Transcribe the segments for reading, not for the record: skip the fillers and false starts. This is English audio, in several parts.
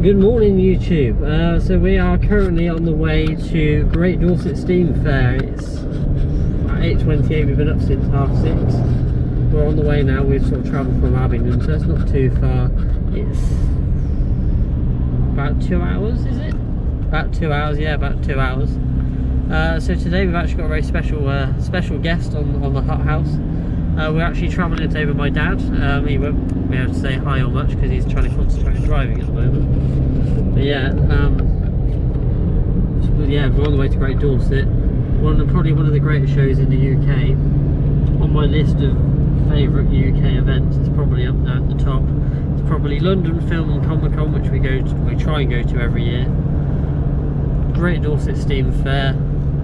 Good morning, YouTube. So we are currently on the way to Great Dorset Steam Fair. It's 8:28. We've been up since 6:30. We're on the way now. We've sort of travelled from Abingdon, so it's not too far. It's about 2 hours, is it? About 2 hours, yeah, about 2 hours. So today we've actually got a very special guest on the hot house. We're actually travelling today with my dad. He won't be able to say hi or much because he's trying to concentrate on driving at the moment. But yeah, we're on the way to Great Dorset. Probably one of the greatest shows in the UK. On my list of favourite UK events, it's probably up there at the top. It's probably London Film and Comic Con, which we try and go to every year. Great Dorset Steam Fair,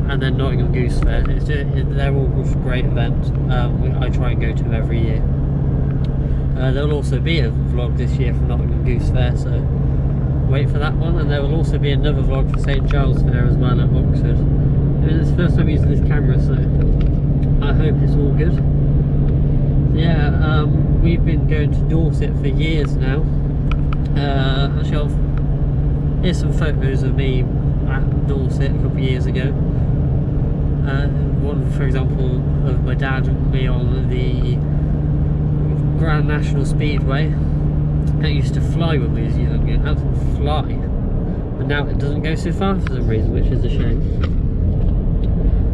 and then Nottingham Goose Fair. They're all great events. I try and go to every year. There will also be a vlog this year from Nottingham Goose Fair, so wait for that one. And there will also be another vlog for St Giles Fair as well at Oxford. I mean, it's the first time using this camera, so I hope it's all good. So yeah, we've been going to Dorset for years now. Actually, here's some photos of me at Dorset a couple of years ago. One, for example, of my dad and me on the Grand National Speedway. It used to fly when we was young, it absolutely fly. But now it doesn't go so far for some reason, which is a shame.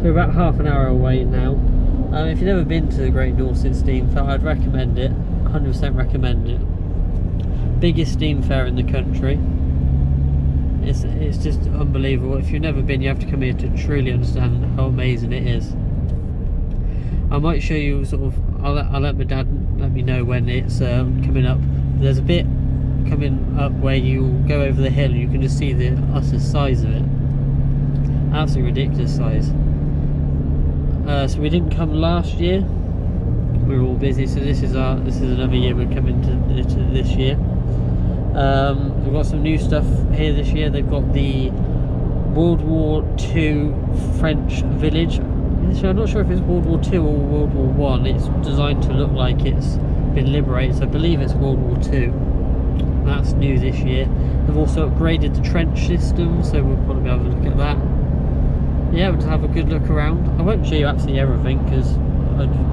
We're about half an hour away now. If you've never been to the Great Dorset Steam Fair, I'd recommend it, 100% recommend it. Biggest steam fair in the country. It's just unbelievable. If you've never been, you have to come here to truly understand how amazing it is. I might show you I'll let my dad let me know when it's coming up. There's a bit coming up where you go over the hill and you can just see the utter size of it. Absolutely ridiculous size. So we didn't come last year. We were all busy, so this is another year we're coming to this year. We've got some new stuff here this year. They've got the World War II French village. I'm not sure if it's World War II or World War I. It's designed to look like it's been liberated, so I believe it's World War II. That's new this year. They've also upgraded the trench system, so we'll probably be able to look at that. Yeah, we'll just have a good look around. I won't show you absolutely everything because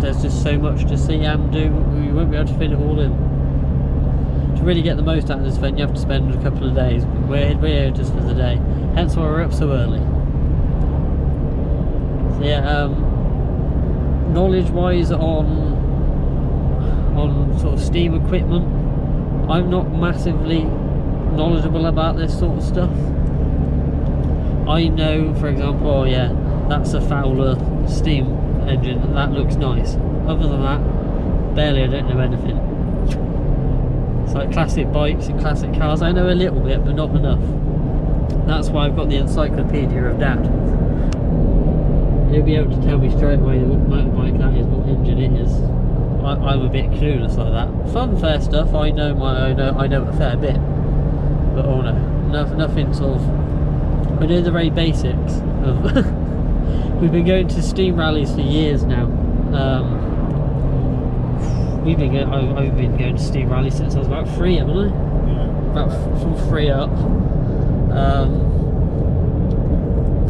there's just so much to see and do. We won't be able to fit it all in. To really get the most out of this event, you have to spend a couple of days, but we're here just for the day, hence why we're up so early. So yeah, knowledge wise on sort of steam equipment, I'm not massively knowledgeable about this sort of stuff. I know, for example, oh yeah, that's a Fowler steam engine, that looks nice. Other than that, barely, I don't know anything. It's like classic bikes and classic cars. I know a little bit, but not enough. That's why I've got the encyclopedia of Dad. He'll be able to tell me straight away what motorbike that is, what engine it is. I'm a bit clueless like that. Funfair stuff, I know a fair bit. But oh no, nothing sort of. I know the very basics of. We've been going to steam rallies for years now. I've been going to steam rallies since I was about 3, haven't I? Yeah. About from 3 up.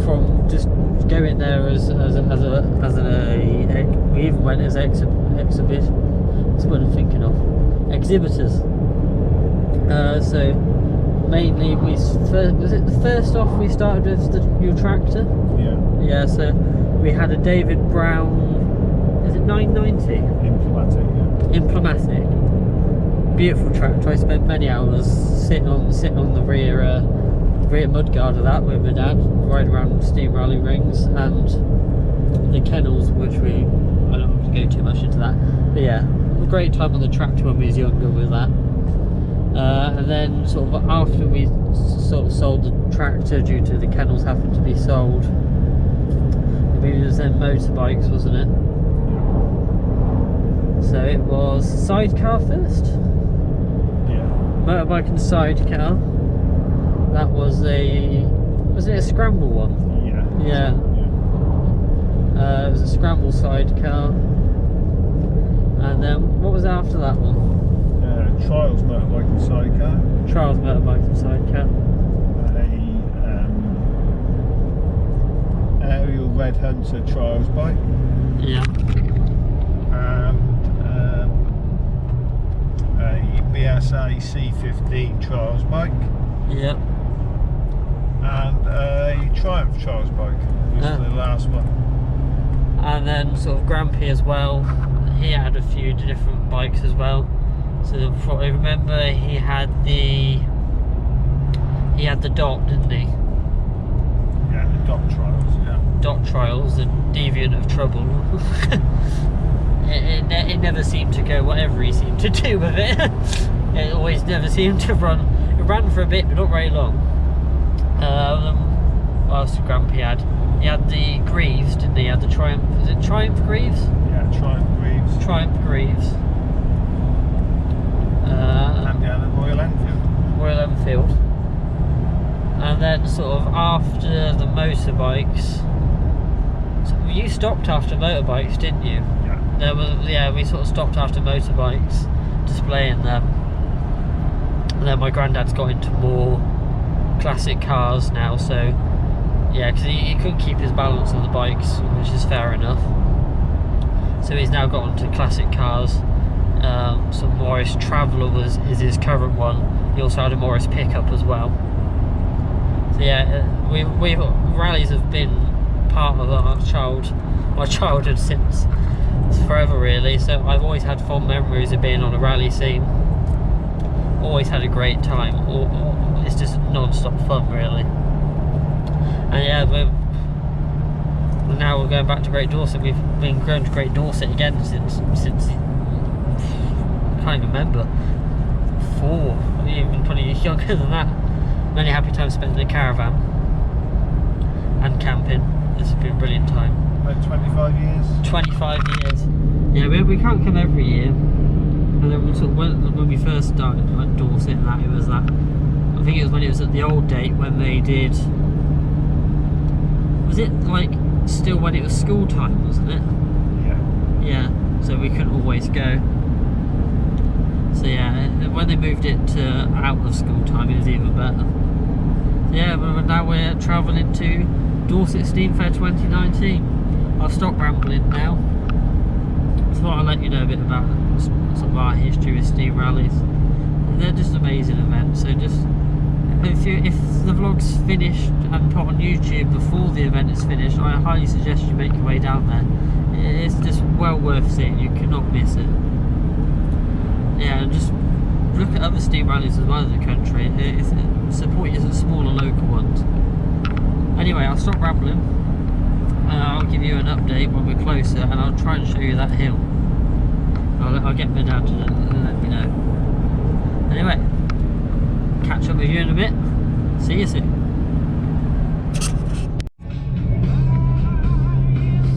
From just going there as we even went as exhibitors. That's what I'm thinking of. Exhibitors. So mainly was it the first off we started with your tractor? Yeah. Yeah. So we had a David Brown. Is it 990? Implomatic. Beautiful tractor. I spent many hours sitting on the rear mudguard of that with my dad, riding around steam rally rings and the kennels, which I don't have to go too much into that. But yeah, a great time on the tractor when we was younger with that. And then sort of after we sort of sold the tractor due to the kennels having to be sold, it was then motorbikes, wasn't it? So it was sidecar first. Yeah. Motorbike and sidecar. That was it a scramble one? Yeah. It was a scramble sidecar. And then what was after that one? Trials motorbike and sidecar. Trials motorbike and sidecar. Aerial Red Hunter trials bike. Yeah. And a BSA C15 trials bike. Yeah. And a Triumph trials bike. Was the last one. And then sort of Grampy as well. He had a few different bikes as well. So I remember he had the Dot, didn't he? Yeah, the Dot Trials. Yeah. Dot Trials, the deviant of trouble. it never seemed to go whatever he seemed to do with it. It always never seemed to run. It ran for a bit, but not very long. What else did Grampy had? He had the Greaves, didn't he? He had the Triumph. Is it Triumph Greaves? Yeah, Triumph Greaves. Triumph Greaves. And the other Royal Enfield. Royal Enfield. And then sort of after the motorbikes, so you stopped after motorbikes, didn't you? Yeah. We sort of stopped after motorbikes, displaying them. And then my granddad's got into more classic cars now, so yeah, because he couldn't keep his balance on the bikes, which is fair enough. So he's now got onto classic cars. Some Morris Traveller is his current one. He also had a Morris pickup as well. So yeah, rallies have been part of my childhood since forever really. So I've always had fond memories of being on a rally scene. Always had a great time. It's just non-stop fun really. And yeah, now we're going back to Great Dorset. We've been going to Great Dorset again since I can't even remember. 4, even probably younger than that. Many happy times spent in a caravan and camping. It's been a brilliant time. About 25 years. 25 years. Yeah, we can't come every year. And then when we first started at Dorset, it was that. I think it was when it was at the old date when they did. Was it like still when it was school time, wasn't it? Yeah. Yeah. So we couldn't always go. So yeah, when they moved it to out of school time, it was even better. Yeah, but now we're travelling to Dorset Steam Fair 2019. I've stopped rambling now. I thought I'd let you know a bit about some of our history with steam rallies. They're just amazing events. So just if the vlog's finished and put on YouTube before the event is finished, I highly suggest you make your way down there. It's just well worth seeing. You cannot miss it. Yeah, and just look at other steam rallies as well in the country. Support your smaller local ones. Anyway, I'll stop rambling. I'll give you an update when we're closer, and I'll try and show you that hill. I'll get my dad to let me know. Anyway, catch up with you in a bit. See you soon.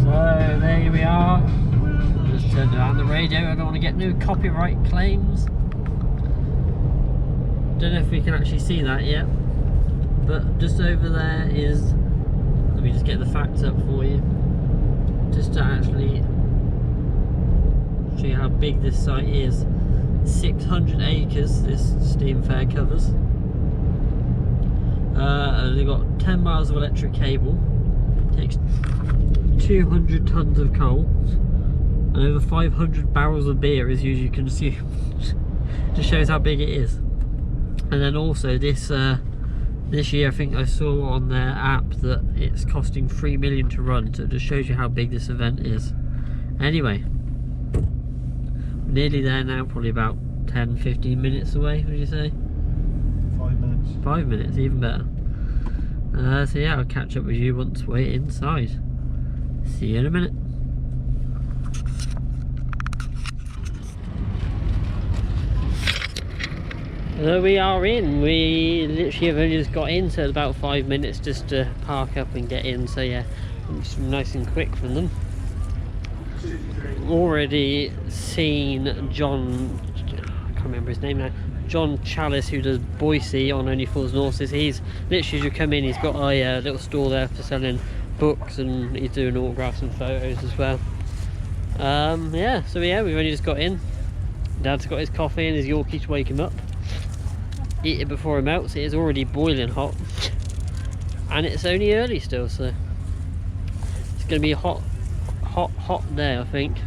So there we are. Just turned around the radio. I don't want to get no copyright claims. Don't know if we can actually see that yet, but just over there is, let me just get the facts up for you, just to actually show you how big this site is. 600 acres this steam fair covers. And they've got 10 miles of electric cable, takes 200 tons of coal, and over 500 barrels of beer is usually consumed. Just shows how big it is. And then also this year I think I saw on their app that it's costing 3 million to run, so it just shows you how big this event is. Anyway, we're nearly there now, probably about 10-15 minutes away, would you say? 5 minutes. 5 minutes, even better. So yeah, I'll catch up with you once we're inside. See you in a minute. So we are in. We literally have only just got in, so it's about 5 minutes just to park up and get in. So yeah, it's nice and quick from them. Already seen John, I can't remember his name now, John Chalice, who does Boise on Only Fools and Horses. He's literally just come in. He's got a little store there for selling books, and he's doing autographs and photos as well. Yeah, so yeah, we've only just got in. Dad's got his coffee and his Yorkie to wake him up. Eat it before it melts. It is already boiling hot, and it's only early still, so it's going to be a hot day, I think.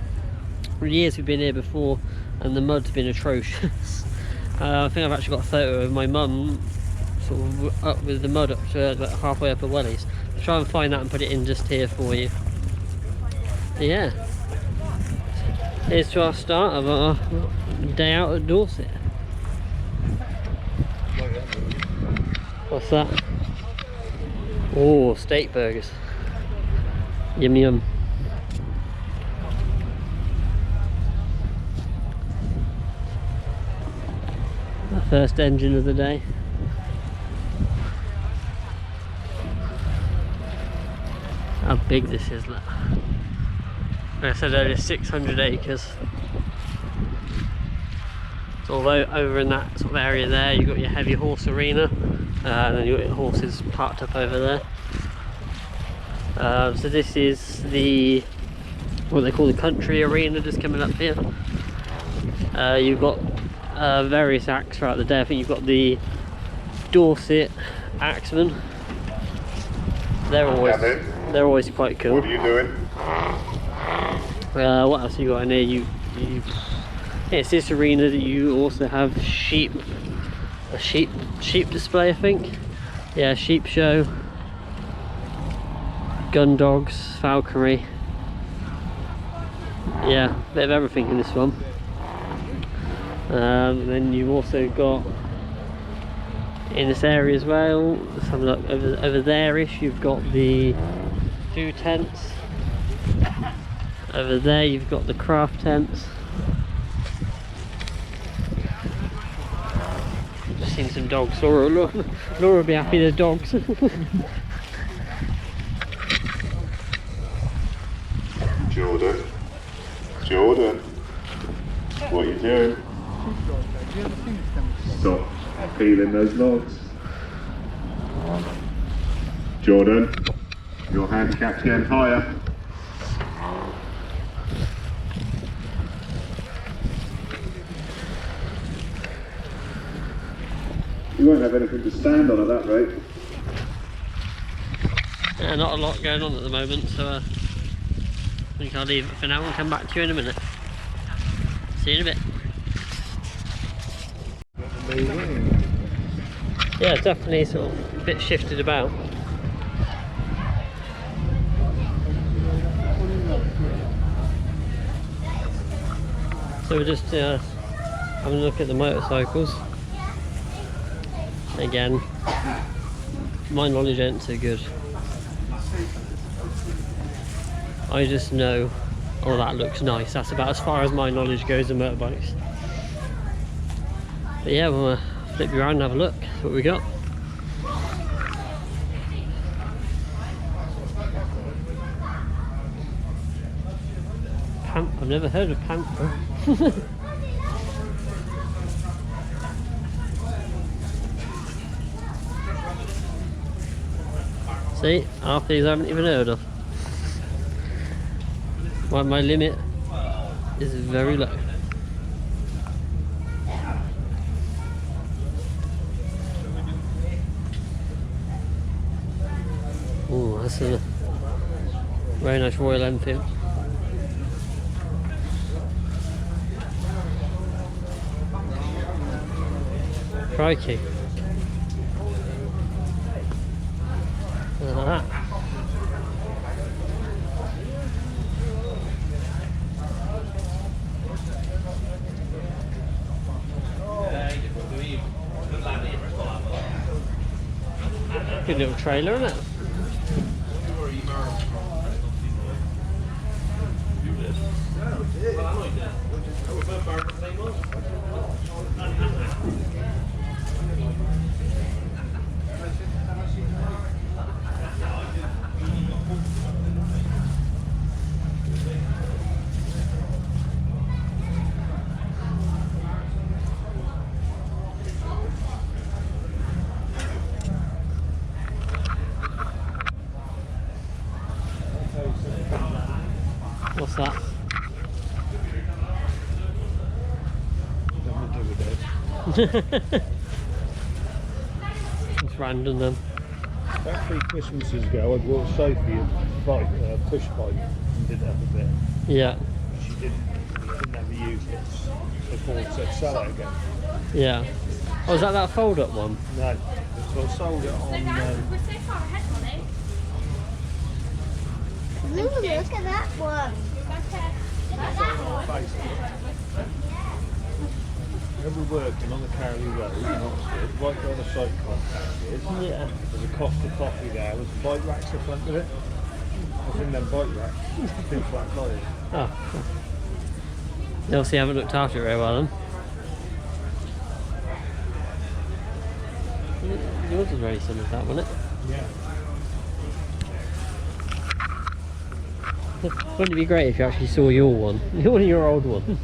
For years we've been here before, and the mud's been atrocious. I think I've actually got a photo of my mum sort of up with the mud up to about halfway up her wellies. I'll try and find that and put it in just here for you. Yeah, here's to our start of our day out at Dorset. What's that? Oh, steak burgers. Yum yum. Our first engine of the day. How big this is, look. Like I said earlier, 600 acres. So although over in that sort of area there, you've got your heavy horse arena, and then you've got your horses parked up over there. So this is the, what they call the country arena, just coming up here. You've got various acts throughout the day. I think you've got the Dorset axemen. They're always quite cool. What are you doing? What else you got in here? It's this arena that you also have a sheep display, I think. Yeah, sheep show, gun dogs, falconry. Yeah, a bit of everything in this one. Then you've also got in this area as well, let's have a look, over there-ish, you've got the food tents. Over there you've got the craft tents. Just seen some dogs. Laura will be happy there's dogs. Jordan, what are you doing? Stop peeling those logs. Jordan, your handicap's getting higher. You won't have anything to stand on at that rate. Yeah, not a lot going on at the moment, so I think I'll leave it for now and come back to you in a minute. See you in a bit. Yeah, definitely sort of a bit shifted about. So we're just having a look at the motorcycles. Again, my knowledge ain't so good. I just know, oh, that looks nice. That's about as far as my knowledge goes of motorbikes. But yeah, we'll flip you around and have a look. That's what we got. I've never heard of Panther. See, half these I haven't even heard of. Well, my limit is very low. Oh, that's a very nice Royal Enfield. Crikey. Look at that. Good little trailer, isn't it? It's random then. About 3 Christmases ago, I bought Sophie a bike, push bike, and did have a bit. Yeah. She didn't ever use it. So Paul said, sell it again. Yeah. Oh, is that fold-up one? No. So I sold it on. We're so far ahead, Molly. Ooh, look at that one. We're working on the Carley Road in Oxford, right where the site contact is. Yeah. There's a Costa coffee there with bike racks in front of it. I think them bike racks, 2 flat tyres. Oh. They obviously haven't looked after it very well then. Yours was very similar to that, wasn't it? Yeah. Wouldn't it be great if you actually saw your one? One of your old ones.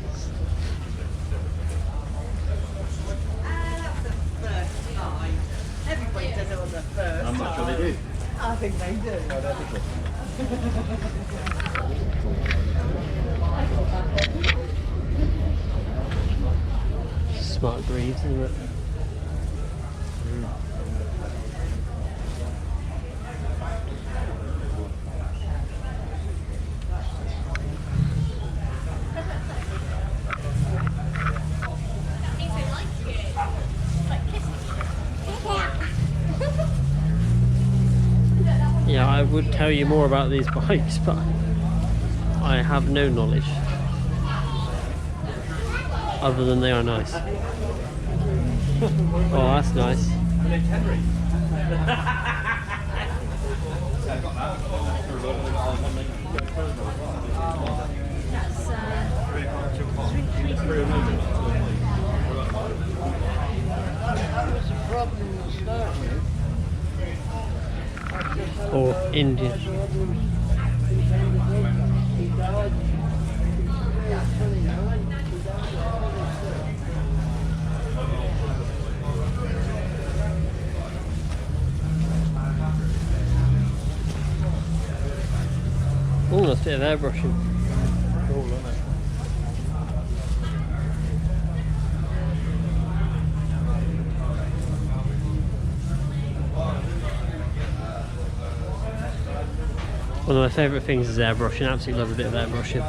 Everybody does it on the first. How much do they do? I think they do. Smart greaves, isn't it? Yeah, I would tell you more about these bikes, but I have no knowledge. Other than they are nice. Oh, that's nice. Or Indian. Oh, that's a bit of airbrushing. Cool, isn't it? One of my favourite things is airbrushing. I absolutely love a bit of airbrushing.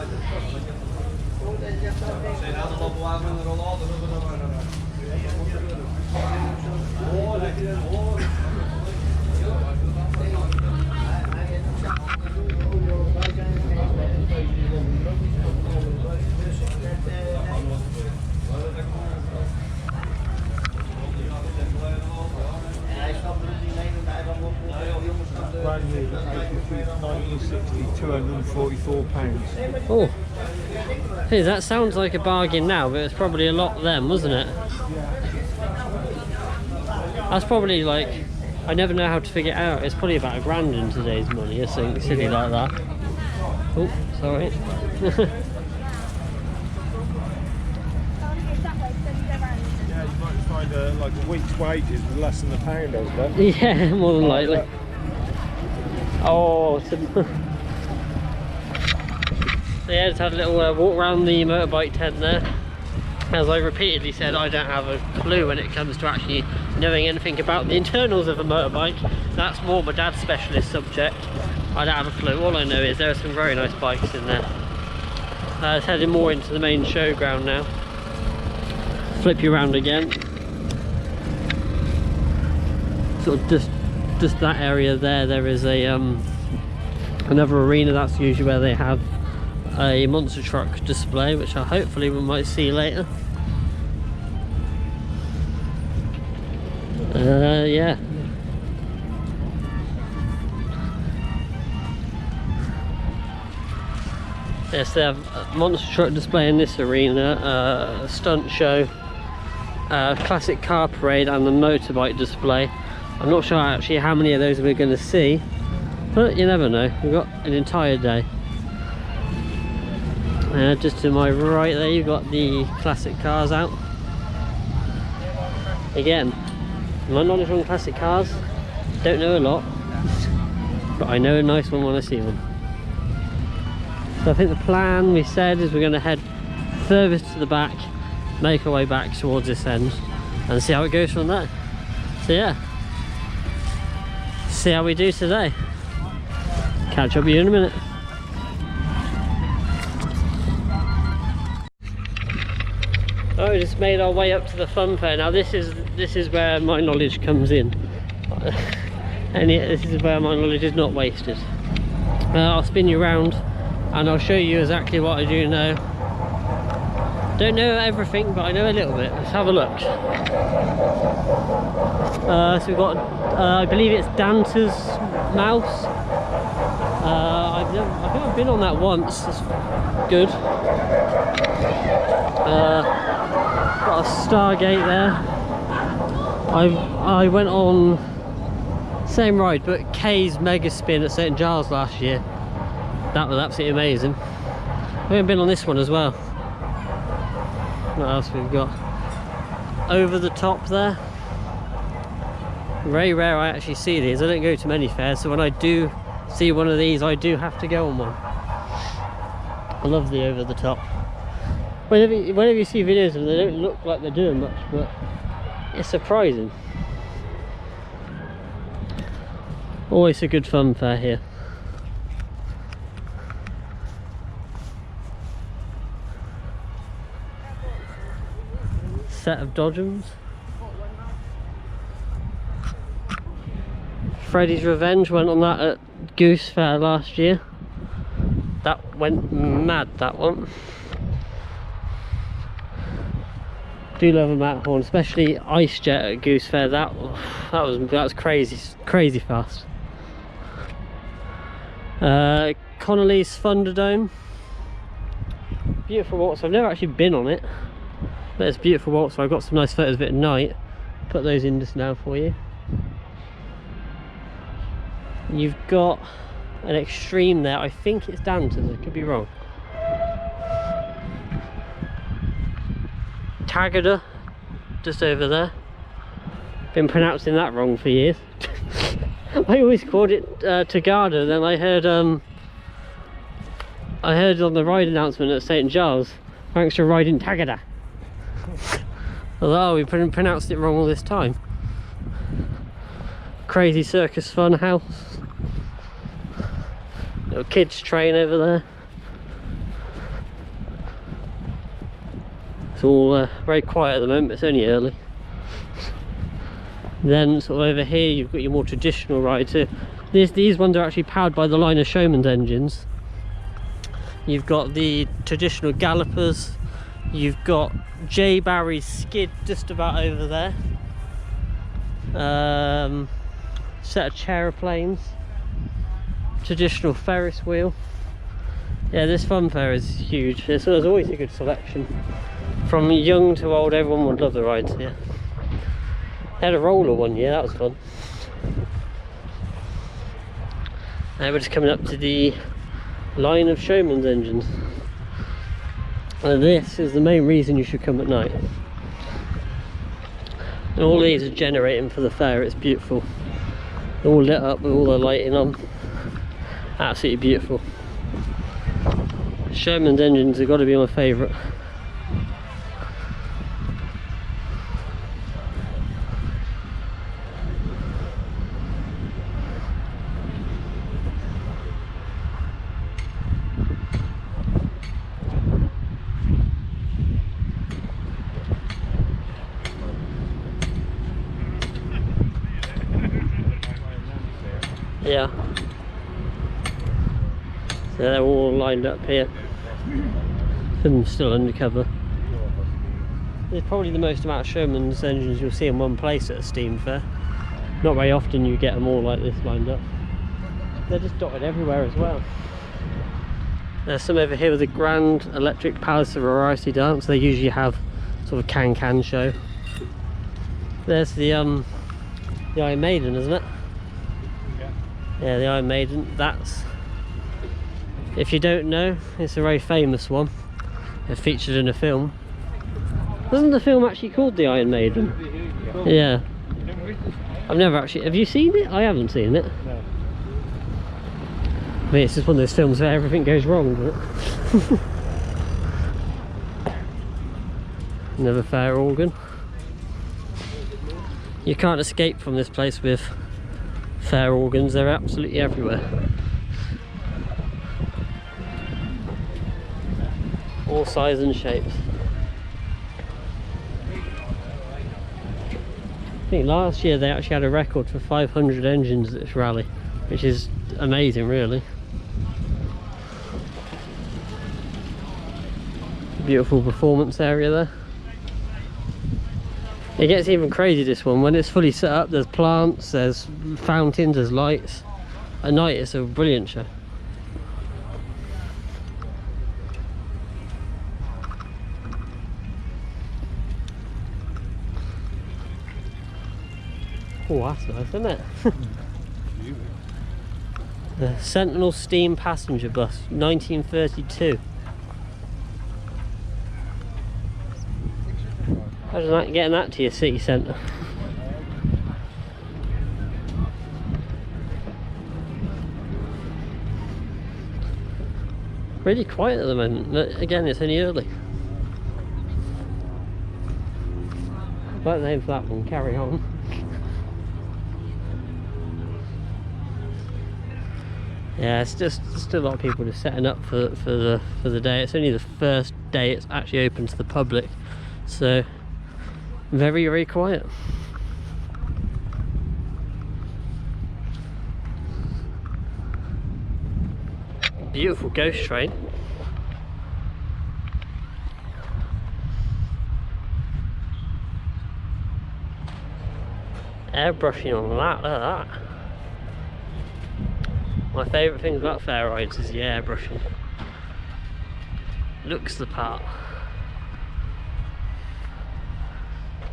Brand new, 1960, £244. Oh, hey, that sounds like a bargain now, but it's probably a lot then, wasn't it? That's probably like, I never know how to figure it out. It's probably about £1,000 in today's money, or something silly like that. Oh, sorry. Yeah, you might find like a week's wages with less than £1, I bet. Yeah, more than likely. Oh, so yeah, just had a little walk around the motorbike tent there. As I repeatedly said, I don't have a clue when it comes to actually knowing anything about the internals of a motorbike. That's more my dad's specialist subject. I don't have a clue. All I know is there are some very nice bikes in there. It's heading more into the main showground now. Flip you around again. Sort of just that area there is a another arena. That's usually where they have a monster truck display, which I hopefully we might see later. Yeah. Yes, they have a monster truck display in this arena, a stunt show, classic car parade, and the motorbike display. I'm not sure actually how many of those we're going to see, but you never know. We've got an entire day. Just to my right there, you've got the classic cars out. Again, my knowledge on classic cars, don't know a lot, but I know a nice one when I see one. So I think the plan we said is we're going to head furthest to the back, make our way back towards this end, and see how it goes from there. So yeah, see how we do today. Catch up with you in a minute. Oh, we just made our way up to the Funfair. Now this is where my knowledge comes in. And this is where my knowledge is not wasted. I'll spin you around and I'll show you exactly what I do know. Don't know everything, but I know a little bit. Let's have a look. So we've got, I believe it's Dante's Mouse. I think I've been on that once. It's good. Got a Stargate there. I went on same ride, but Kay's Mega Spin at St Giles last year. That was absolutely amazing. We haven't been on this one as well. What else we've got? Over the top there. Very rare I actually see these. I don't go to many fairs, so when I do see one of these, I do have to go on one. I love the over the top. Whenever you see videos of them, they don't look like they're doing much, but it's surprising. Always a good fun fair here. Set of dodgems. Freddy's Revenge went on that at Goose Fair last year. That went mad, that one. Do love a Matterhorn, especially Ice Jet at Goose Fair. That was crazy fast. Connolly's Thunderdome. Beautiful waltz. I've never actually been on it, but it's beautiful waltz. So I've got some nice photos of it at night. Put those in just now for you. You've got an Extreme there. I think it's Dante's, I could be wrong. Tagada, just over there. Been pronouncing that wrong for years. I always called it Tagada. Then I heard on the ride announcement at St Giles, thanks for riding Tagada. Although we pronounced it wrong all this time. Crazy Circus Fun House. Little kids train over there. It's all very quiet at the moment, it's only early. Then sort of over here you've got your more traditional rides here. These ones are actually powered by the line of Showman's engines. You've got the traditional gallopers. You've got J Barry's skid just about over there. Set of chairplanes. Traditional Ferris wheel. Yeah, this Funfair is huge. There's always a good selection. From young to old, everyone would love the rides here. They had a roller one year, that was fun. Now we're just coming up to the line of Showman's engines. And this is the main reason you should come at night. And all these are generating for the fair, it's beautiful. They're all lit up with all the lighting on. Absolutely beautiful. Showman's engines have got to be my favourite. Yeah. So they're all lined up here. Some still undercover. There's probably the most amount of Showman's engines you'll see in one place at a steam fair. Not very often you get them all like this lined up. They're just dotted everywhere as well. There's some over here with the Grand Electric Palace of Variety Dance. They usually have sort of can-can show. There's the Iron Maiden, isn't it? Yeah, the Iron Maiden. That's, if you don't know, it's a very famous one. It's featured in a film. Wasn't the film actually called The Iron Maiden? Yeah. I've never actually, have you seen it? I haven't seen it. No. I mean, it's just one of those films where everything goes wrong, doesn't it? Another fair organ. You can't escape from this place with fair organs, they're absolutely everywhere. All sizes and shapes. I think last year they actually had a record for 500 engines at this rally, which is amazing really. Beautiful performance area there. It gets even crazy this one. When it's fully set up, there's plants, there's fountains, there's lights. At night it's a brilliant show. Oh, that's nice, isn't it? The Sentinel Steam Passenger Bus, 1932. How's that getting that to your city centre? Really quiet at the moment. Again, it's only early. I like the name for that one, Carry On. Yeah, it's just still a lot of people just setting up for the day. It's only the first day it's actually open to the public, so very, very quiet. Beautiful ghost train. Airbrushing on that, look at that. My favourite things about fair rides is the airbrushing. Looks the part.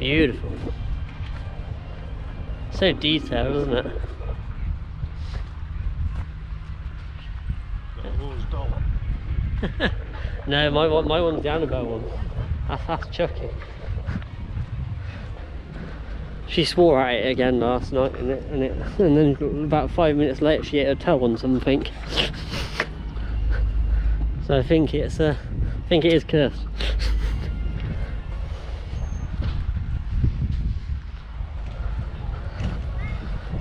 Beautiful. So detailed, isn't it? No, my one's the Annabelle one. That's Chucky. She swore at it again last night, and then about 5 minutes later she ate her toe on something. So I think it is cursed.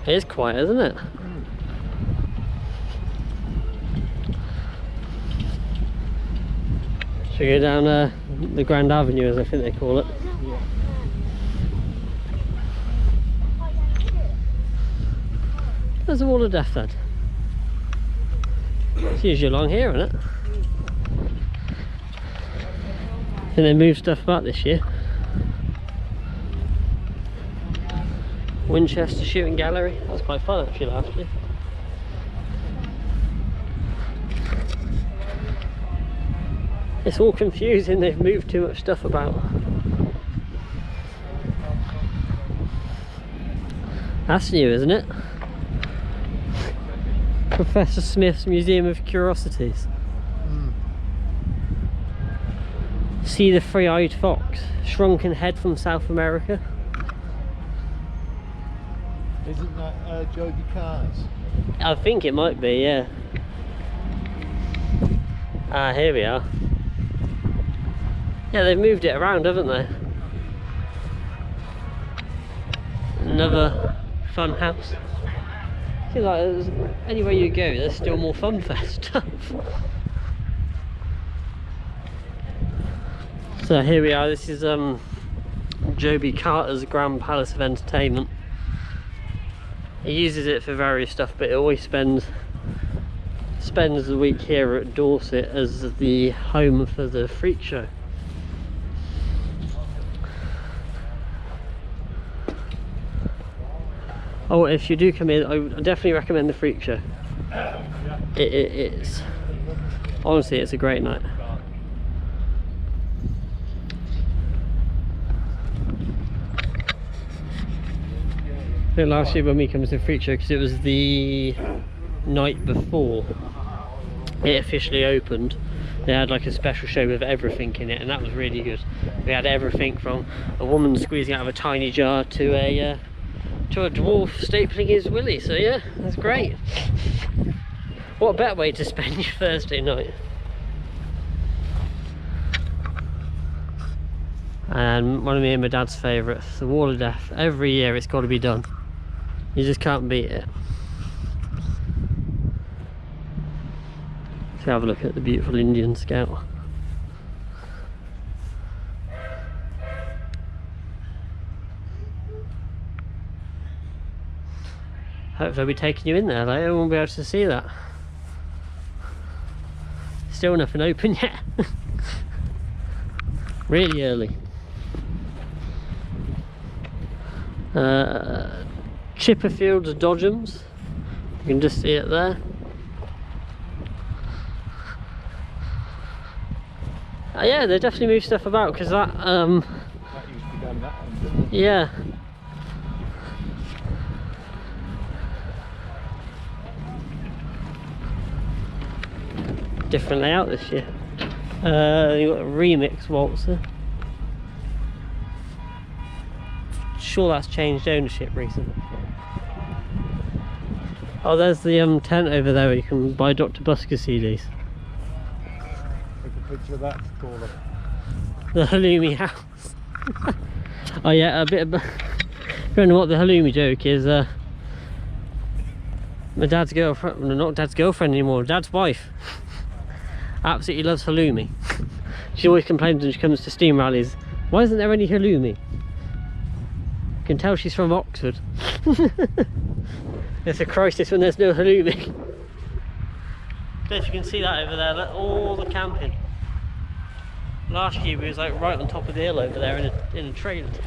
It is quiet, isn't it? Should we go down the Grand Avenue, as I think they call it? Yeah. There's a wall of death then. It's usually along here, isn't it? I think they moved stuff about this year. Winchester Shooting Gallery, that was quite fun actually last year. It's all confusing, they've moved too much stuff about. That's new, isn't it? Professor Smith's Museum of Curiosities. See the three-eyed fox, shrunken head from South America. Isn't that Jody Carr's? I think it might be, yeah. Ah, here we are. Yeah, they've moved it around, haven't they? Another fun house. I feel like anywhere you go, there's still more Funfair stuff. So here we are. This is Joby Carter's Grand Palace of Entertainment. He uses it for various stuff, but he always spends the week here at Dorset as the home for the freak show. Oh, if you do come in, I would definitely recommend the freak show. It's honestly, it's a great night. I think last year when we came to the freak show, because it was the night before it officially opened, they had like a special show with everything in it, and that was really good. We had everything from a woman squeezing out of a tiny jar to a dwarf stapling his willy. So yeah, that's great. What a better way to spend your Thursday night. And one of me and my dad's favourites, the Wall of Death. Every year it's got to be done. You just can't beat it. Let's have a look at the beautiful Indian Scout. Hopefully I'll be taking you in there later, I won't be able to see that. Still nothing open yet. Really early. Chipperfield's Dodgems. You can just see it there. Yeah, they definitely move stuff about because that That used to be done that one, didn't it? yeah. Different layout this year. You've got a remix waltzer. Sure that's changed ownership recently. Oh, there's the tent over there where you can buy Dr. Busker CDs. Take a picture of that to call them. The halloumi house. Oh yeah, a bit of... I don't know what the halloumi joke is. My dad's girlfriend, no, not dad's girlfriend anymore, dad's wife. Absolutely loves halloumi. She always complains when she comes to steam rallies, why isn't there any halloumi? You can tell she's from Oxford. It's a crisis when there's no halloumi. I don't know if you can see that over there, look, all the camping. Last year we was like right on top of the hill over there in a trailer tent.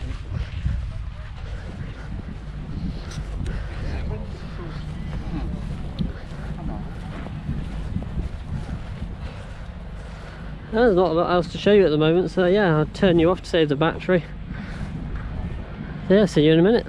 There's not a lot else to show you at the moment, so yeah, I'll turn you off to save the battery. Yeah, see you in a minute.